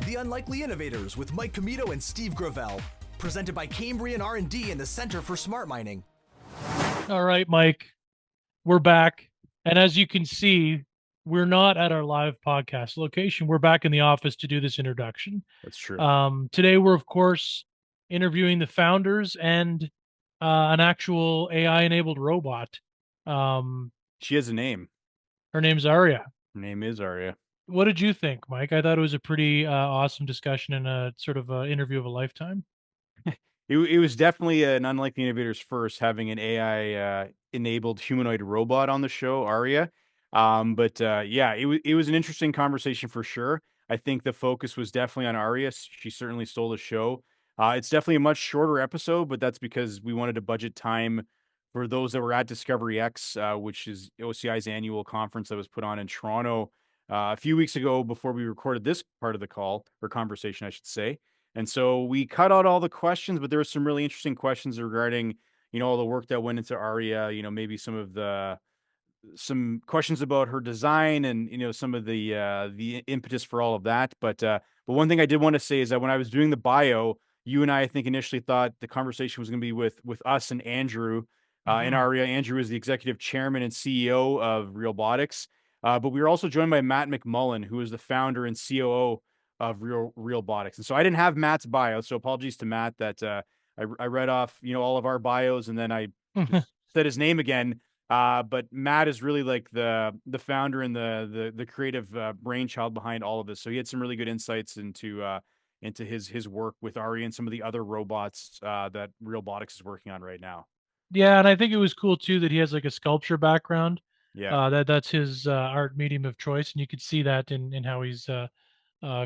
The Unlikely Innovators with Mike Commito and Steve Gravel. Presented by Cambrian R&D and the Center for Smart Mining. All right, Mike, we're back. And as you can see, we're not at our live podcast location. We're back in the office to do this introduction. That's true. Today, we're, of course, interviewing the founders and an actual AI-enabled robot. She has a name. Her name's Aria. Her name is Aria. What did you think, Mike? I thought it was a pretty awesome discussion and a sort of interview of a lifetime. It was definitely an Unlikely Innovators first, having an AI-enabled humanoid robot on the show, Aria. It was an interesting conversation for sure. I think the focus was definitely on Aria. She certainly stole the show. It's definitely a much shorter episode, but that's because we wanted to budget time for those that were at DiscoveryX, which is OCI's annual conference that was put on in Toronto a few weeks ago before we recorded this part of the call, or conversation, I should say. And so we cut out all the questions, but there were some really interesting questions regarding, all the work that went into Aria, maybe some questions about her design and, some of the impetus for all of that. But one thing I did want to say is that when I was doing the bio, you and I think initially thought the conversation was going to be with us and Andrew and Aria. Andrew is the executive chairman and CEO of Realbotix. But we were also joined by Matt McMullen, who is the founder and COO of Realbotix. And so I didn't have Matt's bio, so apologies to Matt that I read off, all of our bios and then I just said his name again. But Matt is really like the founder and the creative brainchild behind all of this. So he had some really good insights into his work with Aria and some of the other robots that Realbotix is working on right now. Yeah, and I think it was cool too that he has like a sculpture background. Yeah, That's his art medium of choice, and you could see that in how he's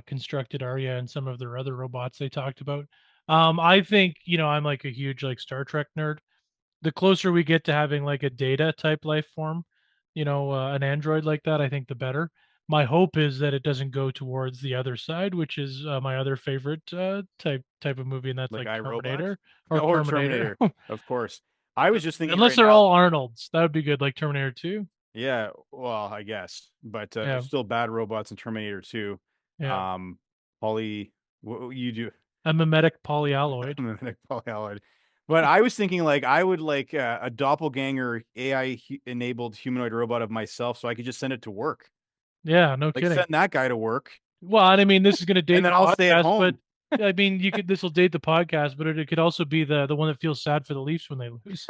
constructed Aria and some of their other robots they talked about. I think, I'm like a huge like Star Trek nerd. The closer we get to having like a data type life form, an android like that, I think the better. My hope is that it doesn't go towards the other side, which is my other favorite type of movie, and that's like Terminator or Terminator, of course. I was just thinking, unless right they're now, all Arnolds, that would be good, like Terminator 2. Yeah, well, I guess, but there's still bad robots in Terminator 2. Yeah. What you do? A mimetic polyalloid. Mimetic polyalloid. But I was thinking, like, I would like a doppelganger AI-enabled humanoid robot of myself, so I could just send it to work. Yeah, no kidding. Send that guy to work. Well, and I mean, this is going to date and then the I'll podcast, stay at home. But I mean, this will date the podcast, but it could also be the one that feels sad for the Leafs when they lose.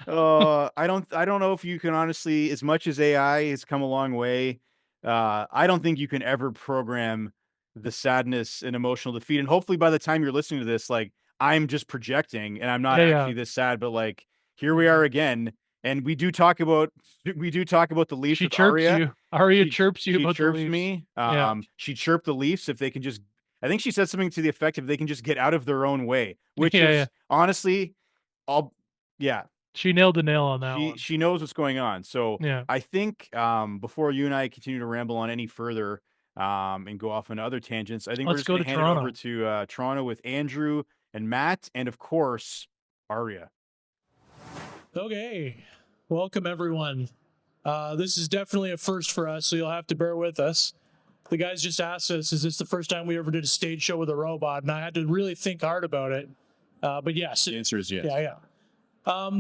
I don't know if you can honestly, as much as AI has come a long way, I don't think you can ever program the sadness and emotional defeat. And hopefully by the time you're listening to this, like, I'm just projecting and I'm not actually this sad, but like, here we are again. And we do talk about the Leafs. She chirps Aria. you. Aria chirps you she about chirps the Leafs. me. Yeah. She chirped the Leafs if they can just, I think she said something to the effect of they can just get out of their own way, which is honestly, she nailed the nail on that one. She knows what's going on. So yeah. I think before you and I continue to ramble on any further and go off on other tangents, I think we're just going to hand it over to Toronto with Andrew and Matt, and of course, Aria. Okay. Welcome, everyone. This is definitely a first for us, so you'll have to bear with us. The guys just asked us, is this the first time we ever did a stage show with a robot? And I had to really think hard about it. But yes. The answer is yes. Yeah.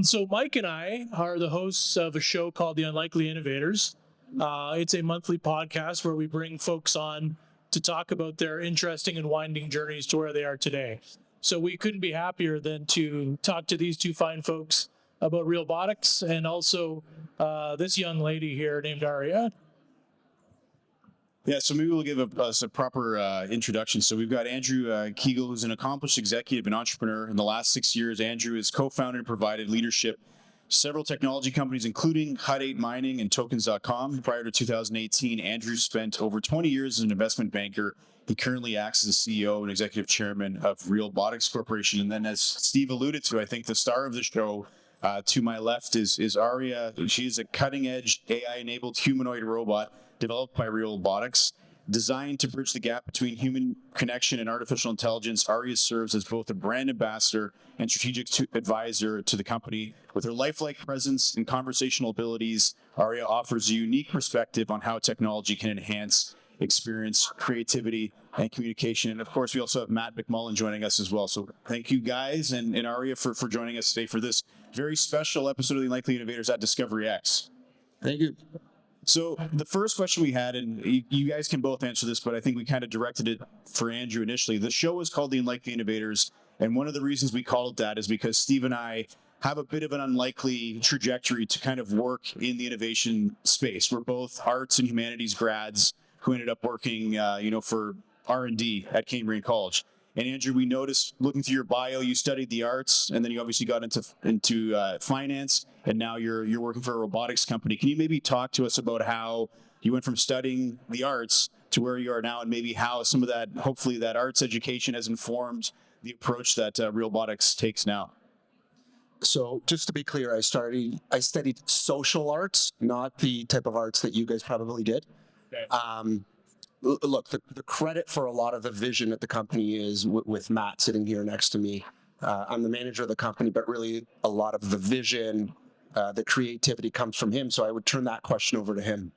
So Mike and I are the hosts of a show called The Unlikely Innovators. It's a monthly podcast where we bring folks on to talk about their interesting and winding journeys to where they are today. So we couldn't be happier than to talk to these two fine folks about Realbotix and also this young lady here named Aria. Yeah, so maybe we'll give us a proper introduction. So we've got Andrew Kiguel, who's an accomplished executive and entrepreneur. In the last 6 years, Andrew has co-founded and provided leadership several technology companies, including Hut 8 Mining and Tokens.com. Prior to 2018, Andrew spent over 20 years as an investment banker. He currently acts as CEO and executive chairman of Realbotix Corporation. And then, as Steve alluded to, I think the star of the show to my left is Aria. She is a cutting-edge AI-enabled humanoid robot developed by Realbotix. Designed to bridge the gap between human connection and artificial intelligence, Aria serves as both a brand ambassador and strategic advisor to the company. With her lifelike presence and conversational abilities, Aria offers a unique perspective on how technology can enhance experience, creativity, and communication. And of course, we also have Matt McMullen joining us as well. So thank you guys and Aria for joining us today for this very special episode of the Unlikely Innovators at DiscoveryX. Thank you. So the first question we had, and you guys can both answer this, but I think we kind of directed it for Andrew initially. The show is called The Unlikely Innovators, and one of the reasons we call it that is because Steve and I have a bit of an unlikely trajectory to kind of work in the innovation space. We're both arts and humanities grads who ended up working, for R&D at Cambrian College. And Andrew, we noticed looking through your bio, you studied the arts, and then you obviously got into finance, and now you're working for a robotics company. Can you maybe talk to us about how you went from studying the arts to where you are now, and maybe how some of that, hopefully, that arts education has informed the approach that Realbotix takes now? So just to be clear, I studied social arts, not the type of arts that you guys probably did. Okay. Look, the credit for a lot of the vision at the company is with Matt sitting here next to me. I'm the manager of the company, but really a lot of the vision, the creativity comes from him. So I would turn that question over to him.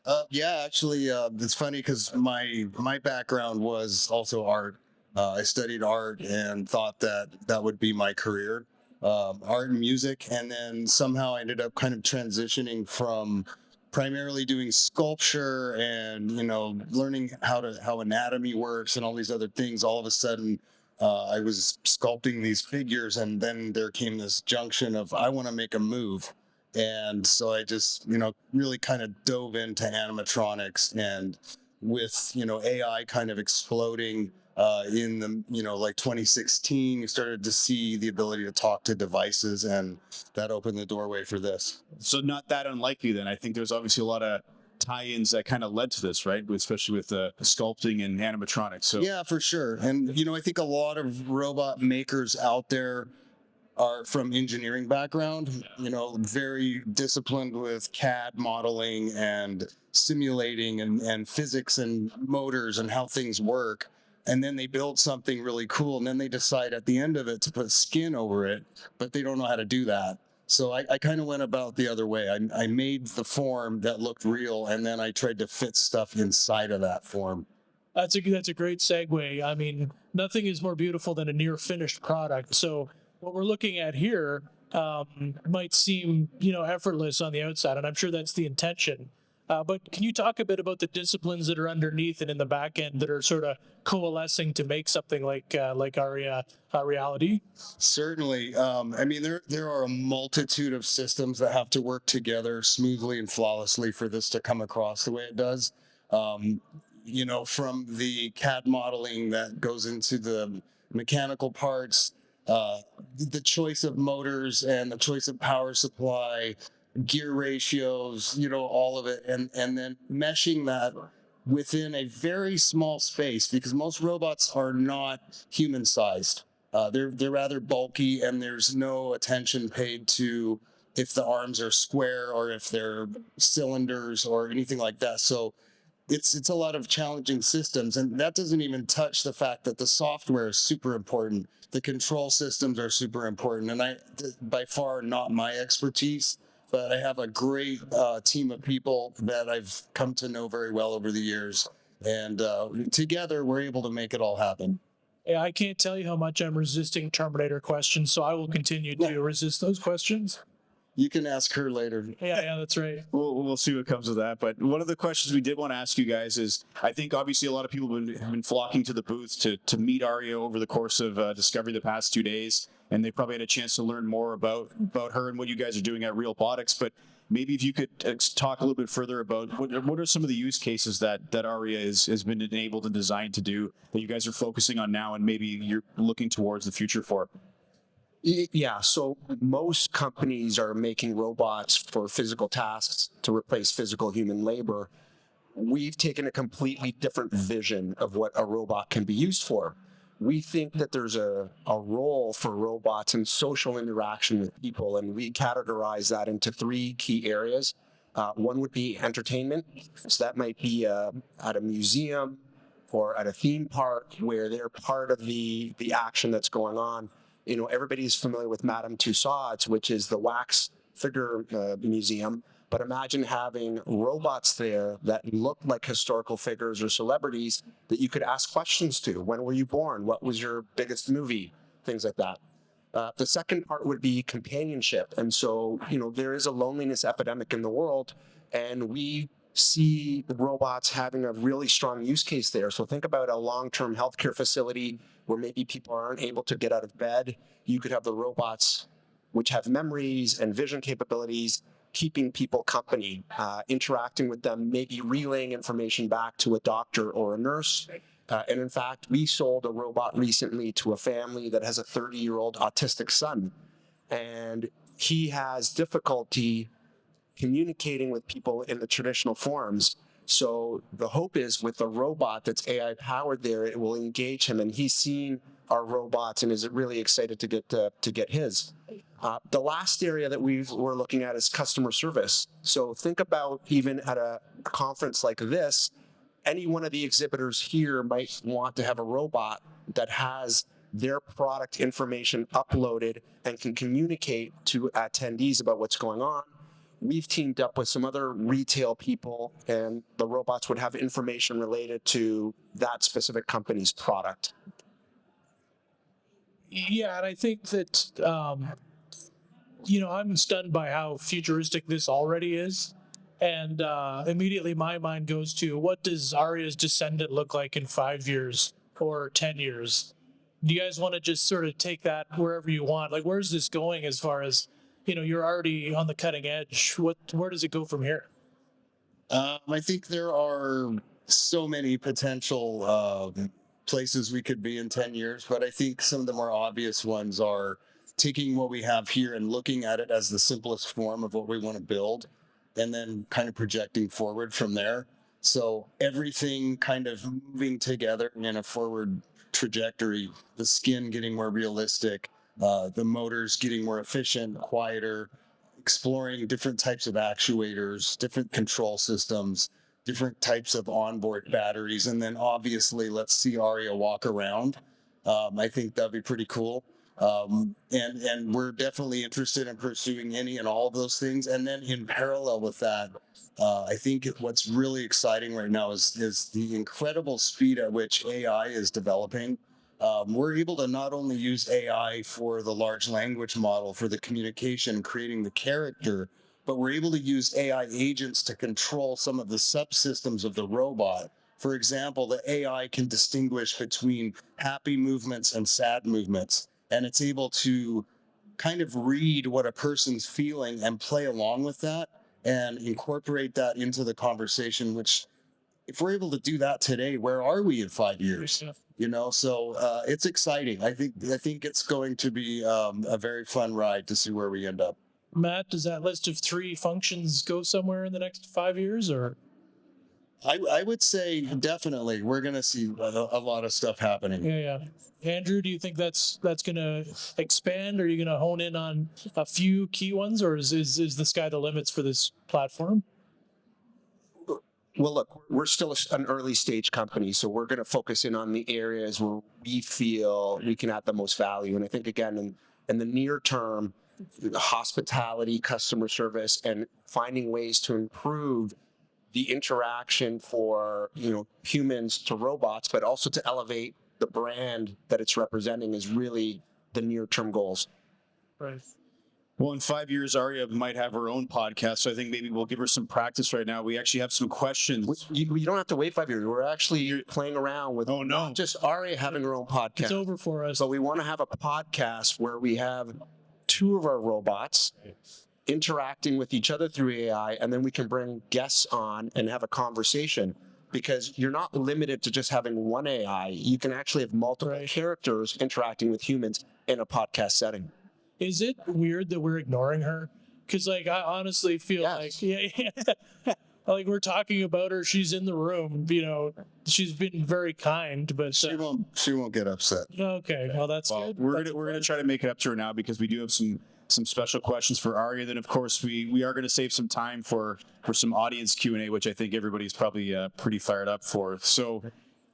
Actually, it's funny because my background was also art. I studied art and thought that would be my career, art and music. And then somehow I ended up kind of transitioning from primarily doing sculpture and, learning how anatomy works and all these other things. All of a sudden, I was sculpting these figures, and then there came this junction of, I want to make a move. And so I just, really kind of dove into animatronics, and with, AI kind of exploding in the, like 2016, you started to see the ability to talk to devices, and that opened the doorway for this. So not that unlikely then. I think there's obviously a lot of tie-ins that kind of led to this, right? Especially with sculpting and animatronics. So yeah, for sure. And, I think a lot of robot makers out there are from engineering background, very disciplined with CAD modeling and simulating and physics and motors and how things work. And then they build something really cool, and then they decide at the end of it to put skin over it, but they don't know how to do that. So I kind of went about the other way. I made the form that looked real, and then I tried to fit stuff inside of that form. That's a great segue. I mean, nothing is more beautiful than a near finished product. So what we're looking at here might seem, effortless on the outside, and I'm sure that's the intention. But can you talk a bit about the disciplines that are underneath and in the back end that are sort of coalescing to make something like Aria a reality? Certainly. There are a multitude of systems that have to work together smoothly and flawlessly for this to come across the way it does. From the CAD modeling that goes into the mechanical parts, the choice of motors and the choice of power supply, gear ratios, all of it, and then meshing that within a very small space, because most robots are not human sized. They're rather bulky, and there's no attention paid to if the arms are square or if they're cylinders or anything like that. So it's a lot of challenging systems, and that doesn't even touch the fact that the software is super important. The control systems are super important, and by far not my expertise, but I have a great team of people that I've come to know very well over the years, and together we're able to make it all happen. Yeah, I can't tell you how much I'm resisting Terminator questions, so I will continue to resist those questions. You can ask her later. Yeah, that's right. We'll see what comes of that. But one of the questions we did want to ask you guys is, I think obviously a lot of people have been flocking to the booth to meet Aria over the course of Discovery the past 2 days, and they probably had a chance to learn more about her and what you guys are doing at Realbotix. But maybe if you could talk a little bit further about what are some of the use cases that Aria has been enabled and designed to do that you guys are focusing on now, and maybe you're looking towards the future for. Yeah, so most companies are making robots for physical tasks to replace physical human labor. We've taken a completely different vision of what a robot can be used for. We think that there's a role for robots in social interaction with people, and we categorize that into 3 key areas. One would be entertainment. So that might be at a museum or at a theme park where they're part of the action that's going on. Everybody's familiar with Madame Tussauds, which is the wax figure museum. But imagine having robots there that look like historical figures or celebrities that you could ask questions to. When were you born? What was your biggest movie? Things like that. The second part would be companionship. And so, there is a loneliness epidemic in the world, and we see the robots having a really strong use case there. So think about a long-term healthcare facility where maybe people aren't able to get out of bed. You could have the robots, which have memories and vision capabilities, keeping people company, interacting with them, maybe relaying information back to a doctor or a nurse. And in fact, we sold a robot recently to a family that has a 30-year-old autistic son. And he has difficulty communicating with people in the traditional forms. So the hope is with a robot that's AI powered there, it will engage him. And he's seen our robots and is really excited to get his. The last area that we're looking at is customer service. So think about even at a conference like this, any one of the exhibitors here might want to have a robot that has their product information uploaded and can communicate to attendees about what's going on. We've teamed up with some other retail people, and the robots would have information related to that specific company's product. Yeah, and I think that, I'm stunned by how futuristic this already is. And immediately my mind goes to, what does Aria's descendant look like in 5 years or 10 years? Do you guys want to just sort of take that wherever you want? Like, where's this going as far as, you're already on the cutting edge? Where does it go from here? I think there are so many potential places we could be in 10 years, but I think some of the more obvious ones are taking what we have here and looking at it as the simplest form of what we want to build, and then kind of projecting forward from there. So everything kind of moving together in a forward trajectory, the skin getting more realistic, the motors getting more efficient, quieter, exploring different types of actuators, different control systems, different types of onboard batteries. And then obviously, let's see Aria walk around. I think that'd be pretty cool. And we're definitely interested in pursuing any and all of those things. And then in parallel with that, I think what's really exciting right now is the incredible speed at which AI is developing. We're able to not only use AI for the large language model, for the communication, creating the character, but we're able to use AI agents to control some of the subsystems of the robot. For example, the AI can distinguish between happy movements and sad movements, and it's able to kind of read what a person's feeling and play along with that and incorporate that into the conversation, which if we're able to do that today, where are we in 5 years? So it's exciting. I think it's going to be a very fun ride to see where we end up. Matt, does that list of 3 functions go somewhere in the next 5 years, or? I would say definitely we're going to see a lot of stuff happening. Yeah. Andrew, do you think that's going to expand? Are you going to hone in on a few key ones, or is the sky the limits for this platform? Well, look, we're still an early stage company, so we're going to focus in on the areas where we feel we can add the most value. And I think, again, in the near term, hospitality, customer service, and finding ways to improve the interaction for humans to robots, but also to elevate the brand that it's representing is really the near term goals. Right. Well, in 5 years, Aria might have her own podcast, so I think maybe we'll give her some practice right now. We actually have some questions. You don't have to wait 5 years. We're actually playing around with not just Aria having her own podcast. It's over for us. But we want to have a podcast where we have 2 of our robots interacting with each other through AI, and then we can bring guests on and have a conversation, because you're not limited to just having one AI. You can actually have multiple characters interacting with humans in a podcast setting. Is it weird that we're ignoring her? Because, I honestly feel like we're talking about her. She's in the room. She's been very kind, but she won't get upset. Okay, well that's good. We're gonna try to make it up to her now, because we do have some special questions for Aria. Then, of course, we are going to save some time for some audience Q&A, which I think everybody's probably pretty fired up for. So,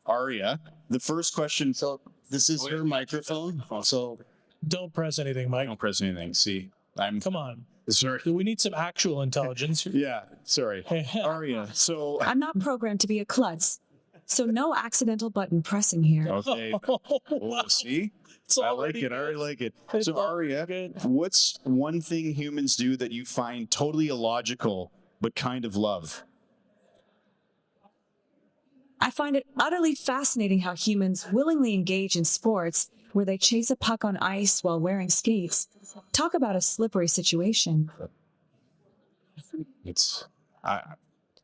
Aria, the first question. So this is her microphone. So. Don't press anything, Mike. Don't press anything. See, Come on. Sorry. So we need some actual intelligence. Yeah, sorry. Aria, so I'm not programmed to be a klutz, so no accidental button pressing here. okay. Oh, see? It's I like already it. I already good. like it. It's So already Aria, good. what's one thing humans do that you find totally illogical but kind of love? I find it utterly fascinating how humans willingly engage in sports where they chase a puck on ice while wearing skates. Talk about a slippery situation. It's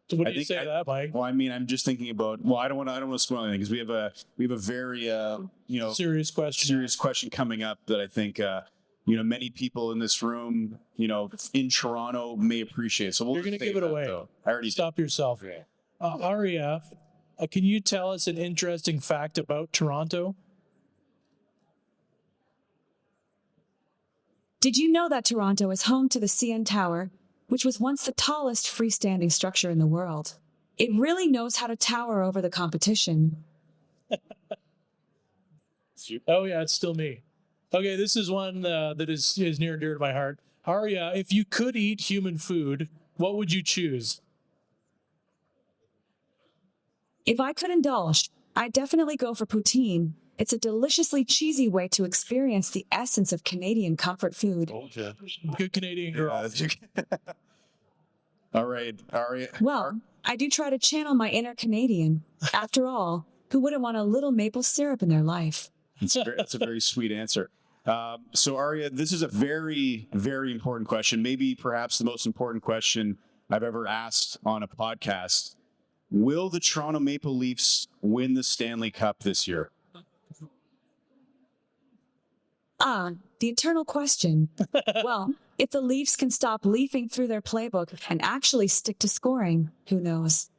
So what I do you think say to that, Mike? well, I mean, I'm just thinking about. Well, I don't want to spoil anything because we have a very Serious question. serious question coming up that I think many people in this room in Toronto may appreciate. So You're gonna give it away. Though. I already Stop yourself. Aria, can you tell us an interesting fact about Toronto? Did you know that Toronto is home to the CN Tower, which was once the tallest freestanding structure in the world? It really knows how to tower over the competition. Oh yeah, it's still me. Okay, this is one that is near and dear to my heart. Aria, if you could eat human food, what would you choose? If I could indulge, I'd definitely go for poutine. It's a deliciously cheesy way to experience the essence of Canadian comfort food. Good Canadian girl. All right, Aria. Well, I do try to channel my inner Canadian. After all, who wouldn't want a little maple syrup in their life? That's a very sweet answer. So Aria, this is a very, very important question. Maybe perhaps the most important question I've ever asked on a podcast. Will the Toronto Maple Leafs win the Stanley Cup this year? Ah, the eternal question. Well, if the Leafs can stop leafing through their playbook and actually stick to scoring, who knows?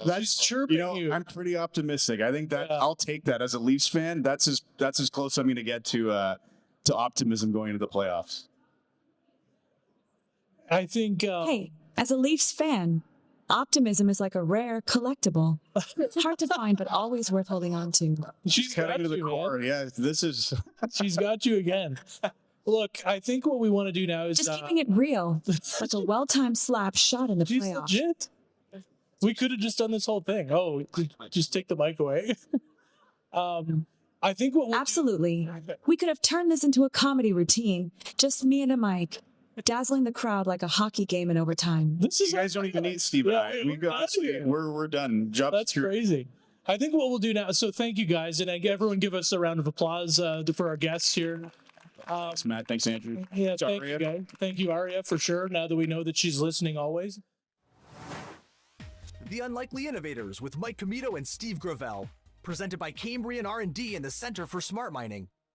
She's chirping you. I'm pretty optimistic. I think that Yeah. I'll take that as a Leafs fan. That's as close I'm going to get to optimism going into the playoffs. I think. Hey, as a Leafs fan, optimism is like a rare collectible. Hard to find, but always worth holding on to. She's got Cutting to the you, man. core. Yeah, this is. She's got you again. Look, I think what we want to do now is Just keeping it real, like a well-timed slap shot in the she's playoffs. legit. We could have just done this whole thing. Oh, just take the mic away. I think what we'll Absolutely. We could have turned this into a comedy routine, just me and a mic, dazzling the crowd like a hockey game in overtime. This You is guys don't even need Steve and Yeah, I. We've got. we're done here. We're done. Job That's secure. crazy. I think what we'll do now. So thank you guys, and everyone give us a round of applause for our guests here. Thanks, Matt. Thanks, Andrew. Yeah, Thanks, thank Aria. you, guys. Thank you, Aria, for sure. Now that we know that she's listening always. The Unlikely Innovators with Mike Commito and Steve Gravel. Presented by Cambrian R&D and the Center for Smart Mining.